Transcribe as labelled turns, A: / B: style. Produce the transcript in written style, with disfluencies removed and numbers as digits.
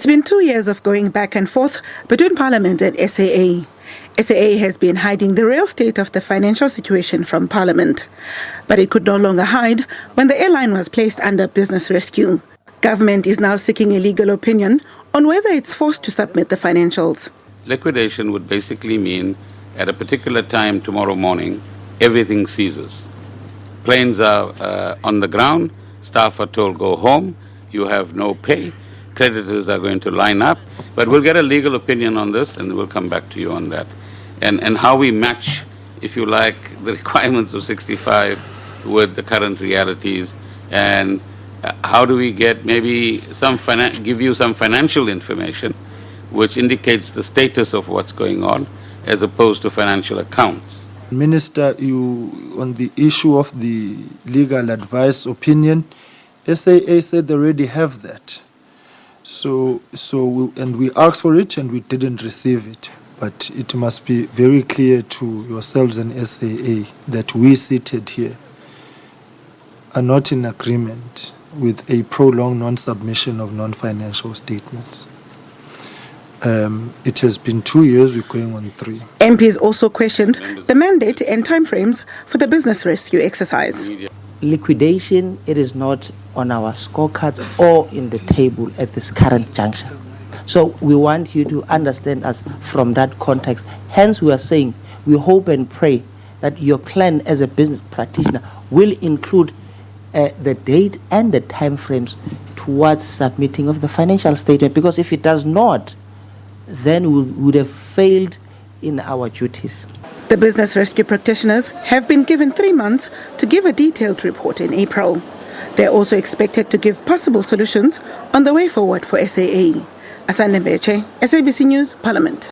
A: It's been 2 years of going back and forth between Parliament and SAA. SAA has been hiding the real state of the financial situation from Parliament. But it could no longer hide when the airline was placed under business rescue. Government is now seeking a legal opinion on whether it's forced to submit the financials.
B: Liquidation would basically mean at a particular time tomorrow morning, everything ceases. Planes are on the ground, staff are told go home, you have no pay, creditors are going to line up, but we'll get a legal opinion on this and we'll come back to you on that. And how we match, if you like, the requirements of 65 with the current realities, and how do we get maybe give you some financial information which indicates the status of what's going on as opposed to financial accounts.
C: Minister, on the issue of the legal advice opinion, SAA said they already have that. And we asked for it and we didn't receive it. But it must be very clear to yourselves and SAA that we seated here are not in agreement with a prolonged non-submission of non-financial statements. It has been 2 years, we're going on 3.
A: MPs also questioned the mandate and timeframes for the business rescue exercise.
D: Liquidation, it is not on our scorecards or in the table at this current juncture. So we want you to understand us from that context. Hence we are saying we hope and pray that your plan as a business practitioner will include the date and the time frames towards submitting of the financial statement, because if it does not, then we would have failed in our duties.
A: The business rescue practitioners have been given 3 months to give a detailed report in April. They're also expected to give possible solutions on the way forward for SAA. Asante Mbeche, SABC News, Parliament.